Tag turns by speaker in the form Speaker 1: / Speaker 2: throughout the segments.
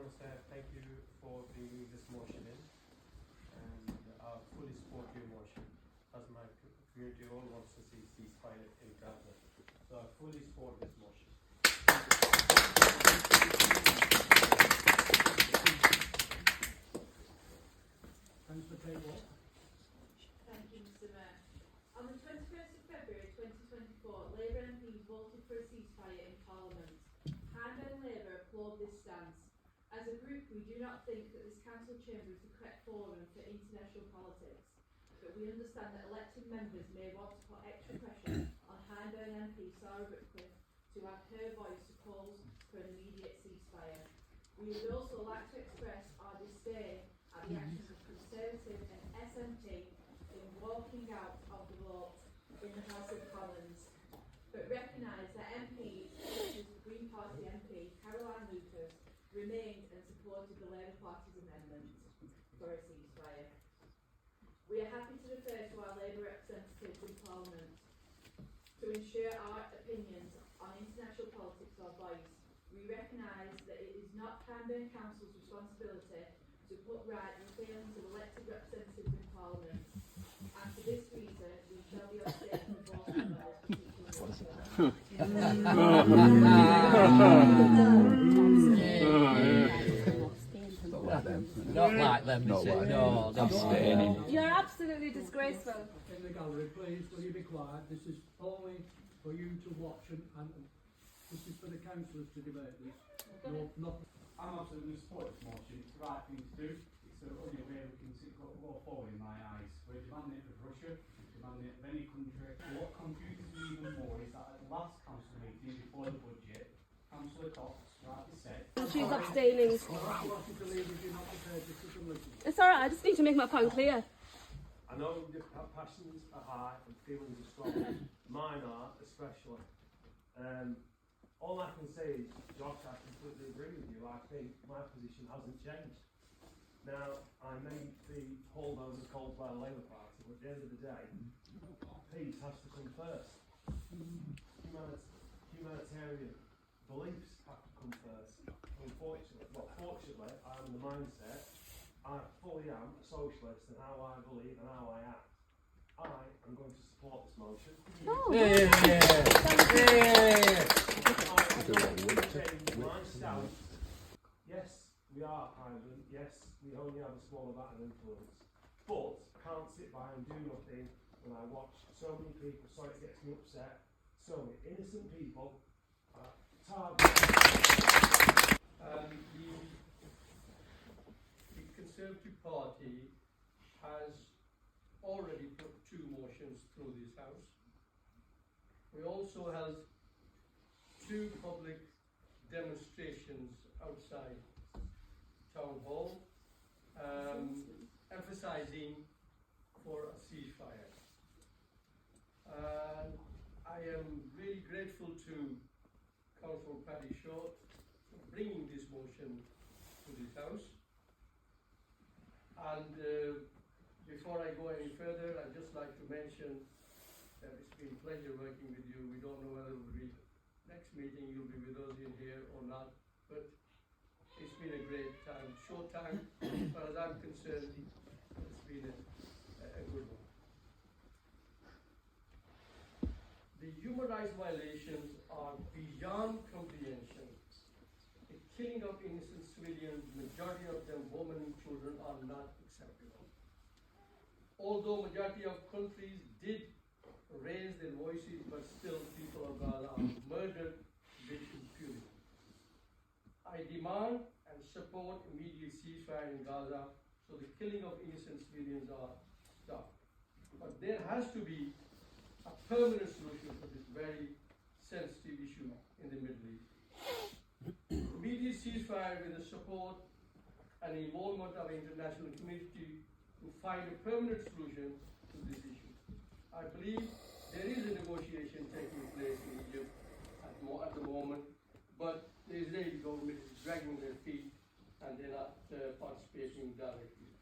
Speaker 1: want to say thank you for bringing this motion in, and I fully support your motion, as my community all wants to see ceasefire in Gaza. So I fully support this motion.
Speaker 2: Thanks for table.
Speaker 3: Thank you, Mr. Mayor. On the 21st of February 2024, Labour MPs voted for a ceasefire in Parliament. Hand and Labour applaud this stance. As a group, we do not think that this council chamber is the correct forum for international politics, but we understand that elected members may want to put extra pressure on Hyndburn MP Sarah Whitcliffe to add her voice to calls for an immediate ceasefire. We would also like to express our disdain at the actions of Conservative and SNP in walking out of the vote in the House of Commons, but recognise that MPs, such as the Green Party MP Caroline Lucas, remained and supported the Labour Party's amendment for a ceasefire. We are happy to refer to our Labour representatives in Parliament to ensure our opinions on international politics are voiced. We recognise that it is not Hyndburn Council's responsibility to put right the failings of elected representatives in Parliament, and for this reason we shall be abstaining from voting on this particular
Speaker 4: Not like them,
Speaker 5: Not like
Speaker 4: no,
Speaker 5: them. Abstaining.
Speaker 6: You're absolutely disgraceful.
Speaker 2: In the gallery, please, will you be quiet? This is only for you to watch, and this is for the councillors to debate this. No, not.
Speaker 7: I'm absolutely support this motion. It's the right thing to do. It's the only way we can go forward in my eyes. We're demanding it of Russia, we're demanding it of any country. What confuses me even more is that at the last council meeting before the budget, Councillor Cox rightly said...
Speaker 6: She's abstaining.
Speaker 2: I'm not wanting to leave if you're not prepared to listen.
Speaker 6: It's alright, I just need to make my point clear.
Speaker 1: I know your passions are high and feelings are strong. Mine are, especially. All I can say is, Josh, I completely agree with you. I think my position hasn't changed. Now, I may be hauled over cold by the Labour Party, but at the end of the day, peace has to come first. Humanitarian beliefs have to come first. Fortunately, I'm in the mindset, I fully am a socialist in how I believe and how I act. I am going to support this motion.
Speaker 6: Oh,
Speaker 1: Yes, we are Hyndburn. Yes, we only have a small amount of influence. But I can't sit by and do nothing when I watch so many people, so it gets me upset, so many innocent people are targeted.
Speaker 8: The Conservative Party has already put 2 motions through this House. We also have 2 public demonstrations outside Town Hall, emphasising for a ceasefire. I am really grateful to Councillor Paddy Short for bringing this motion to this House. And before I go any further, I'd just like to mention that it's been a pleasure working with you. We don't know whether it will be next meeting you'll be with us in here or not, but it's been a great time, short time, as far as I'm concerned, it's been a good one. The human rights violations are beyond comprehension. The killing of innocent civilians, majority of them women and children, are not acceptable. Although majority of countries did raise their voices, but still people of Gaza are murdered with impunity. I demand and support immediate ceasefire in Gaza so the killing of innocent civilians are stopped. But there has to be a permanent solution to this very sensitive issue in the Middle East. Immediate ceasefire with the support and involvement of the international community to find a permanent solution to this issue. I believe there is a negotiation taking place in Egypt at the moment, but the Israeli government is dragging their feet and they're not participating directly.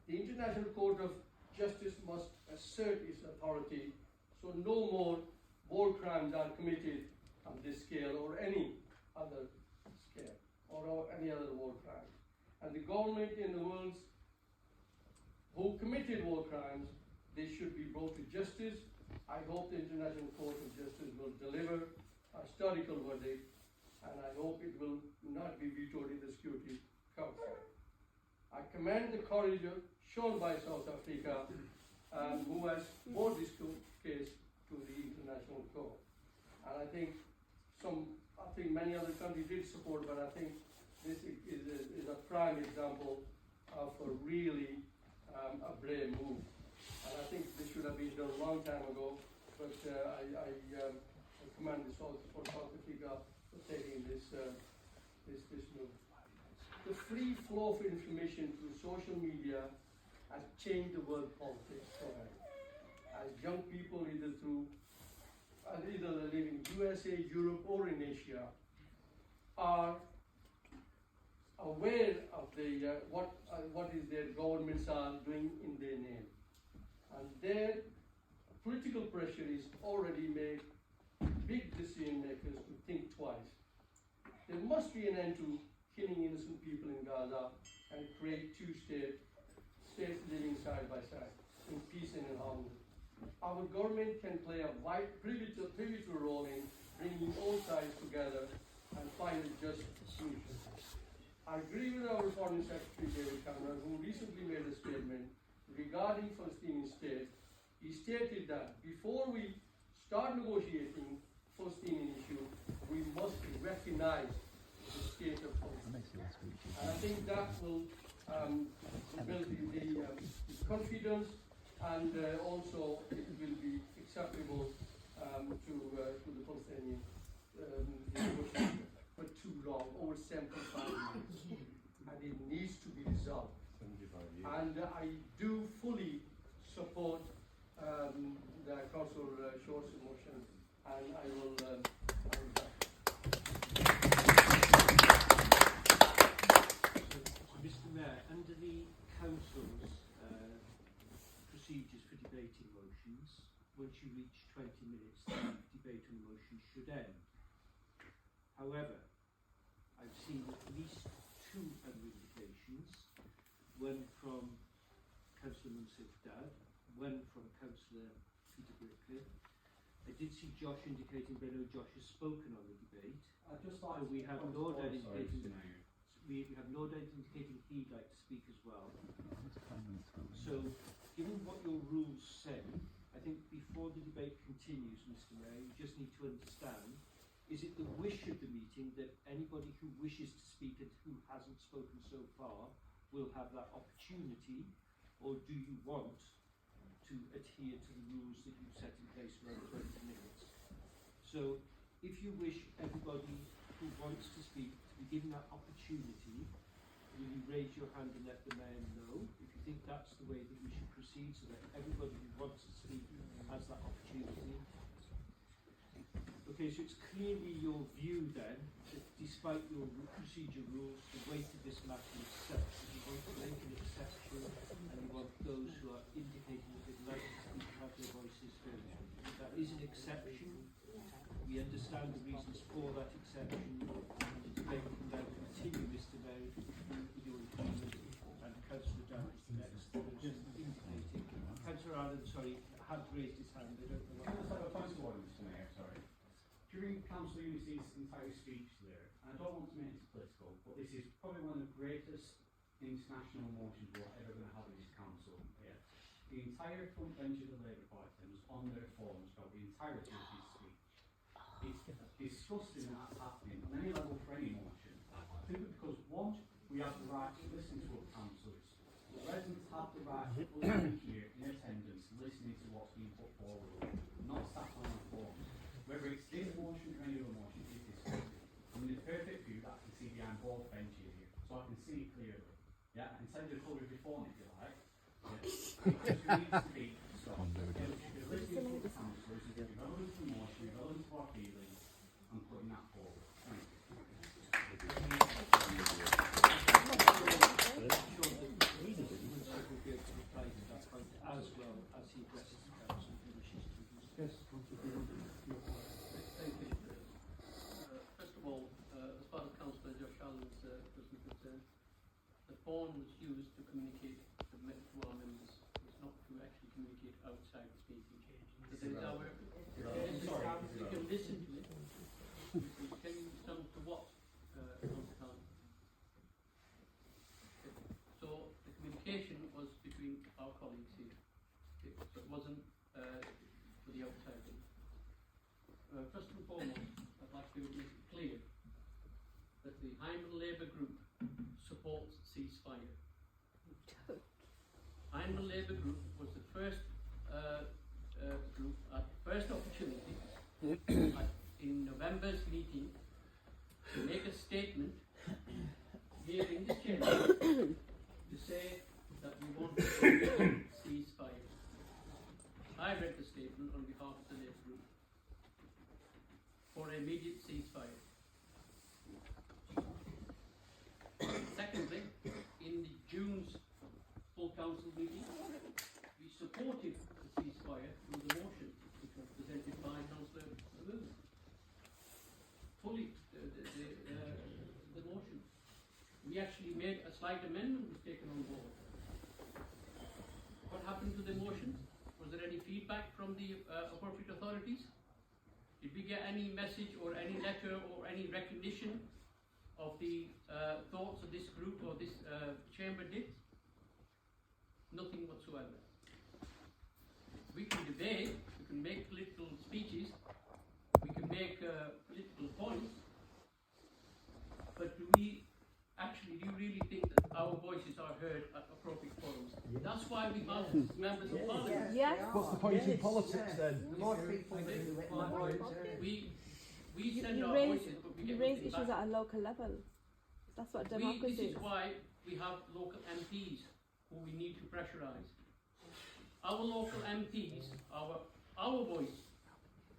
Speaker 8: The International Court of Justice must assert its authority so no more war crimes are committed on this scale or any other scale or the government in the world who committed war crimes, they should be brought to justice. I hope the International Court of Justice will deliver a historical verdict, and I hope it will not be vetoed in the Security Council. I commend the courage shown by South Africa, who has brought this case to the International Court. And I think many other countries did support, but I think this is a prime example of a really a brave move. And I think this should have been done a long time ago, but I commend the South Africa for taking this move. The free flow of information through social media has changed the world politics forever. As young people, either they live in USA, Europe, or in Asia, are aware of what is their governments are doing in their name, and their political pressure is already made big decision makers to think twice. There must be an end to killing innocent people in Gaza and create two states living side by side in peace and in harmony. Our government can play a pivotal role in bringing all sides together and find a just solution. I agree with our Foreign Secretary David Cameron, who recently made a statement regarding Palestinian state. He stated that before we start negotiating Palestinian issue, we must recognize the state of Palestine. And I think that will build the confidence, and also it will be acceptable to the Palestinian negotiation for too long, over 75 years, and it needs to be resolved. And I do fully support the Council Short's motion, and I will
Speaker 5: Mr. Mayor, under the Council's procedures for debating motions, once you reach 20 minutes, the debate on the motion should end. However, I've seen at least two other indications, one from Councillor Munsif Dad, one from Councillor Peter Brickley. I did see Josh indicating, but I know Josh has spoken on the debate.
Speaker 7: I'd just like
Speaker 5: So we have no doubt indicating
Speaker 7: Sorry,
Speaker 5: we have no doubt indicating he'd like to speak as well. So, given what your rules say, I think before the debate continues, Mr. Mayor, you just need to understand, is it the wish of the meeting that anybody who wishes to speak and who hasn't spoken so far will have that opportunity, or do you want to adhere to the rules that you've set in place for around 20 minutes? So, if you wish everybody who wants to speak to be given that opportunity, will you raise your hand and let the mayor know if you think that's the way that we should proceed, so that everybody who wants to speak has that opportunity? Okay, so it's clearly your view then that despite your procedure rules, the weight of this matter is set. You want to make an exception, and you want those who are indicating that they'd like to speak to have their voices heard. That is an exception. We understand the reasons for that exception, and the debate can now continue, Mr. Mayor, with your agreement, and Councillor Down is the next person indicating. Councillor Allen, sorry, had raised his hand. I don't know what.
Speaker 7: Can I just have a point of order, Mr. Mayor? Sorry. During Councillor Unity's entire speech there, and I don't want to make this political, but this is probably one of the greatest international motions we're ever going to have in this council. Yeah. The entire front bench of the Labour Party was on their phones throughout the entirety of his speech. It's disgusting that that's happening on any level for any motion. Simply because, one, we have the right to listen to our councillors. The residents have the right to be here in attendance, listening to what's being put forward, not sat on their phones. Whether it's this motion or any other motion, it is disgusting. I'm in the perfect view that I can see behind both benches here, so I can see it clearly. Yeah, I can tell you the colour of your phone if you like. Yeah. It just needs to be stopped. You should be listening to the councillors, you should be relevant to the motion, relevant to our feelings, and putting that forward. Thank you.
Speaker 5: As well as he addresses the council who wishes to use it.
Speaker 2: Yes, thank you. First of all, as part of Councillor Josh Allen's personal concern, the phone was used to communicate to our members. It's not to actually communicate outside this meeting. This is our. You can listen to it. You can tell you some to what. So the communication was between our colleagues here. So it wasn't for the outside world. First and foremost, I'd like to make it clear that the Hindman Labour Group supports ceasefire. Hindman Labour Group was the first group at first opportunity in November's meeting to make a statement here in this chamber to say that we want a ceasefire. I read the statement on behalf of the Labour Group for immediate ceasefire. Secondly, in the June's full council meeting, we supported the ceasefire through the motion which was presented by Councillor Moon. Fully the motion. We actually made a slight amendment was taken on board. What happened to the motion? Was there any feedback from the appropriate authorities? Did we get any message or any letter or any recognition of the thoughts of this group or this chamber did? Nothing whatsoever. We can debate, we can make political speeches, we can make political points, but do you really think that our voices are heard at appropriate forums? Yes. That's why we have members of parliament.
Speaker 6: Yes.
Speaker 9: What's the point in politics then?
Speaker 6: You
Speaker 2: send our
Speaker 6: raise,
Speaker 2: voices, but we
Speaker 6: you
Speaker 2: get
Speaker 6: raise
Speaker 2: nothing
Speaker 6: issues
Speaker 2: back.
Speaker 6: at a local level. That's what democracy
Speaker 2: This is why we have local MPs who we need to pressurise. Our local MPs, our voice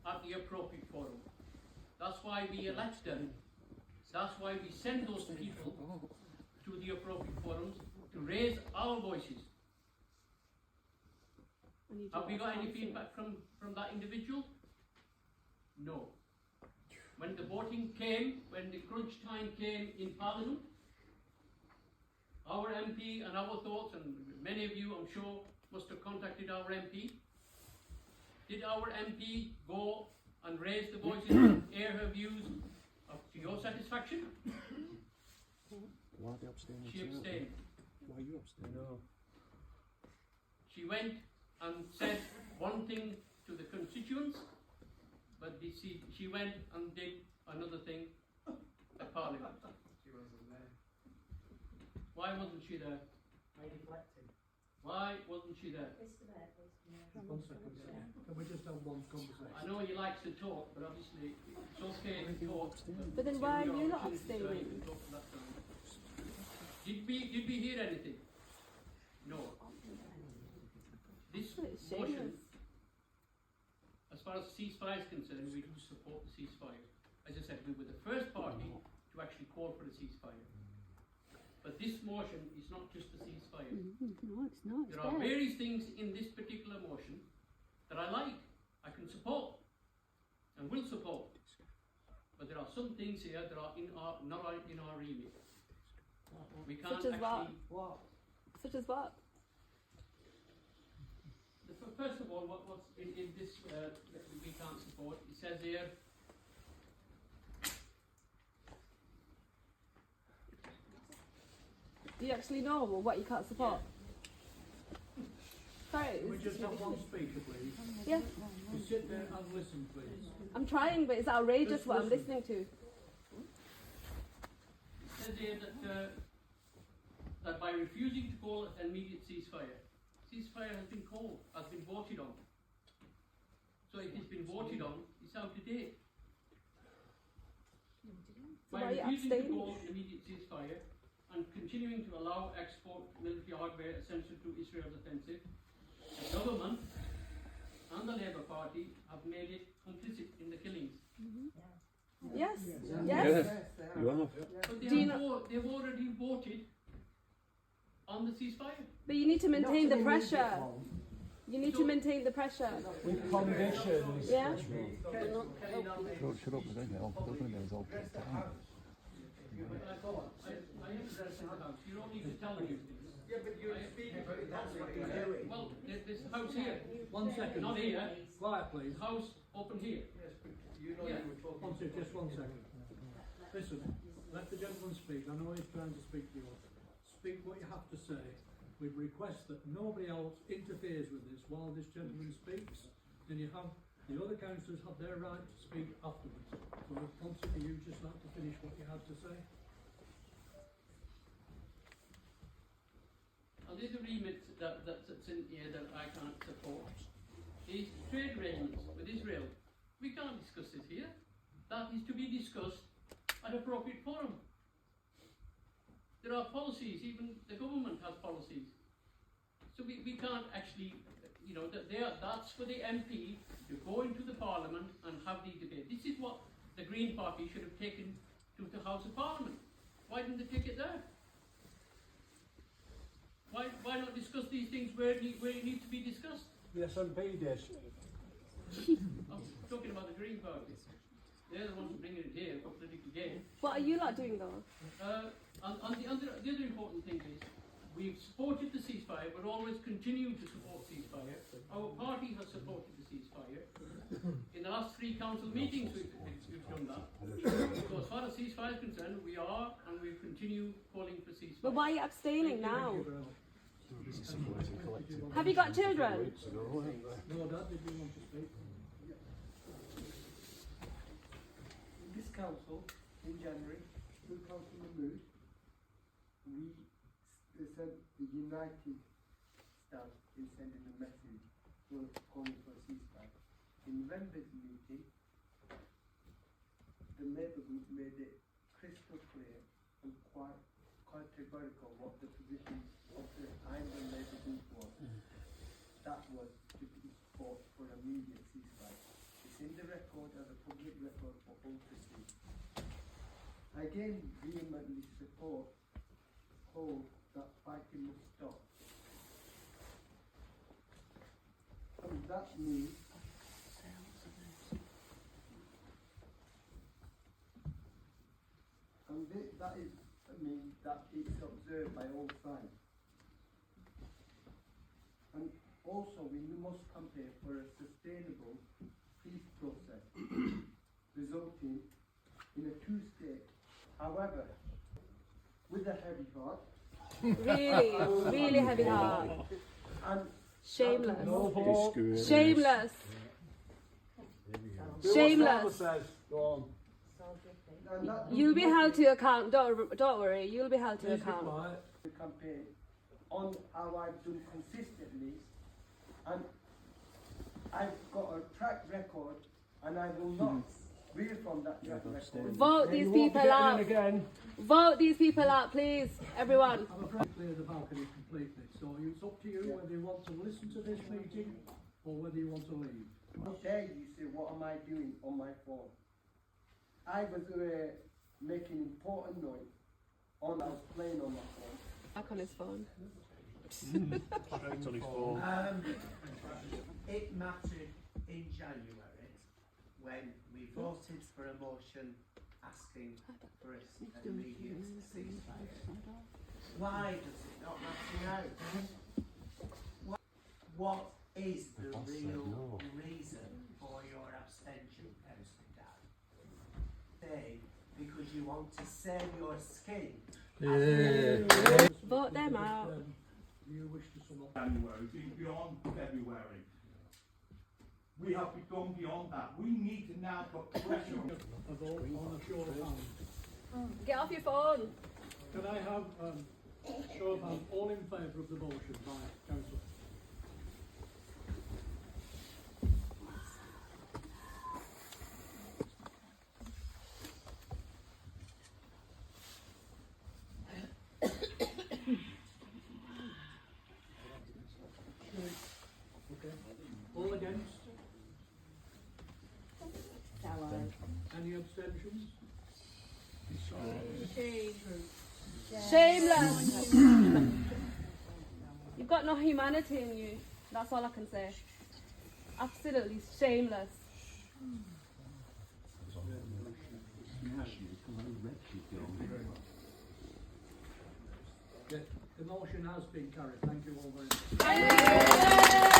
Speaker 2: at the appropriate forum. That's why we elect them. That's why we send those people to the appropriate forums to raise our voices. Have we got any feedback from that individual? No. When the voting came, when the crunch time came in Parliament, our MP and our thoughts, and many of you I'm sure must have contacted our MP. Did our MP go and raise the voices and air her views to your satisfaction?
Speaker 9: Why are they abstaining?
Speaker 2: She abstained.
Speaker 9: Why are you abstaining? No.
Speaker 2: She went and said one thing to the constituents, but she went and did another thing at Parliament.
Speaker 7: She wasn't there.
Speaker 2: Why wasn't she there?
Speaker 7: I deflected.
Speaker 2: Why wasn't she there? One second. Can we just have one conversation? I know he likes to talk, but obviously it's okay to talk.
Speaker 6: But then why are
Speaker 2: give
Speaker 6: you
Speaker 2: your
Speaker 6: not
Speaker 2: opportunity so you
Speaker 6: abstaining?
Speaker 2: can talk for that time. Did we hear anything? No. This
Speaker 6: It's
Speaker 2: motion,
Speaker 6: shameless.
Speaker 2: as far as ceasefire is concerned, we do support the ceasefire. As I said, we were the first party to actually call for a ceasefire. But this motion is not just a ceasefire.
Speaker 6: No, it's not.
Speaker 2: There are various things in this particular motion that I like, I can support, and will support. But there are some things here that are not in our remit. We can't
Speaker 6: Such as
Speaker 2: actually.
Speaker 6: what? Such as what?
Speaker 2: First of all, what's in this that we can't support? It says here.
Speaker 6: Do you actually know what you can't support? Sorry.
Speaker 2: Can we just have one speaker, please?
Speaker 6: Yeah.
Speaker 2: Just sit there and listen, please.
Speaker 6: I'm trying, but it's outrageous
Speaker 2: Just
Speaker 6: what I'm
Speaker 2: listen.
Speaker 6: listening to.
Speaker 2: It says here that by refusing to call an immediate ceasefire has been called, has been voted on. So if it's been voted on, it's out of date.
Speaker 6: So
Speaker 2: By
Speaker 6: why are you
Speaker 2: refusing to
Speaker 6: abstaining?
Speaker 2: call an immediate ceasefire and continuing to allow export military hardware essential to Israel's offensive, the government and the Labour Party have made it complicit in the killings.
Speaker 6: Yes.
Speaker 9: Yes.
Speaker 6: Yes.
Speaker 9: You have.
Speaker 2: But
Speaker 6: Do you know-
Speaker 2: they've already voted on the ceasefire.
Speaker 6: But you need to maintain the pressure. You need to maintain the pressure.
Speaker 9: With conditions.
Speaker 6: Yeah.
Speaker 9: Shut up, I don't know.
Speaker 2: I am addressing the House. You're don't need to tell you.
Speaker 8: Yeah, but you're speaking, but that's what you're doing.
Speaker 2: Well, there's a house here.
Speaker 10: 1 second.
Speaker 2: Not here.
Speaker 10: Quiet, please.
Speaker 2: The house open here.
Speaker 8: Yes, but you know
Speaker 2: Yeah.
Speaker 8: you were talking.
Speaker 10: One second, just 1 second. Listen, let the gentleman speak. I know he's trying to speak to you. Speak what you have to say. We request that nobody else interferes with this while this gentleman speaks. Then you have, the other councillors have their right to speak afterwards. So consider you just have to finish what you had to say.
Speaker 2: And there's a remit that's in here that I can't support. Is trade arrangements with Israel. We can't discuss this here. That is to be discussed at appropriate forum. There are policies, even the government has policies. So we can't actually, you know, that's for the MP to go into the Parliament and have the debate. This is what the Green Party should have taken to the House of Parliament. Why didn't they take it there? Why not discuss these things where it needs to be discussed?
Speaker 9: The SNP did.
Speaker 2: I'm talking about the Green Party. They're the ones bringing it here for political gain.
Speaker 6: What are you lot doing though?
Speaker 2: And the other important thing is, we've supported the ceasefire, but always continue to support ceasefire. Our party has supported the ceasefire. In the last 3 council meetings, we've done that. So as far as ceasefire is concerned, we are and we continue calling for ceasefire.
Speaker 6: But why are you abstaining now?
Speaker 10: Thank you very much.
Speaker 6: Have you got children?
Speaker 10: No, Dad, did you want to speak?
Speaker 8: In this council, in January, through Councillor Mood, they said the united stance in sending a message was calling for a ceasefire. In November's meeting, the Labour group made it crystal clear and quite categorical what the position of the Ireland Labour group was. That was to be support for immediate ceasefire. It's in the record as a public record for all to see. I again vehemently support hold that fighting must stop. And that means that it's observed by all sides. And also we must campaign for a sustainable peace process resulting in a two-state. However, with a heavy heart.
Speaker 6: Really heavy heart.
Speaker 8: And
Speaker 6: Shameless. Shameless. Shameless.
Speaker 9: Go on.
Speaker 6: You'll be held to account. Don't worry. You'll be held to
Speaker 10: Please be
Speaker 6: account.
Speaker 10: quiet.
Speaker 8: the campaign on how I've done consistently, and I've got a track record, and I will not veer from that track record.
Speaker 6: Vote these people out. Vote these people out, please, everyone.
Speaker 10: I'm afraid to clear the balcony completely, so it's up to you whether you want to listen to this meeting or whether you want to leave.
Speaker 8: How dare you say, what am I doing on my phone? I was making important noise I was playing on my phone.
Speaker 6: Back on his phone.
Speaker 9: Straight on his phone.
Speaker 11: It mattered in January when we voted for a motion asking for an immediate ceasefire. Why does it not matter now? What is the real reason for your abstention, Councillor Dad? Say, because you want to save your skin.
Speaker 6: Vote them out.
Speaker 10: Do you wish to sum up?
Speaker 12: January, been beyond February. We have gone beyond that. We need to now put pressure on.
Speaker 10: A vote on a show of hands.
Speaker 6: Get off your phone.
Speaker 10: Can I have show of hands all in favour of the motion by Councillor? Okay. All against? Any abstentions?
Speaker 6: Shameless. You've got no humanity in you. That's all I can say. Absolutely shameless.
Speaker 10: Okay, the motion has been carried. Thank you all very much.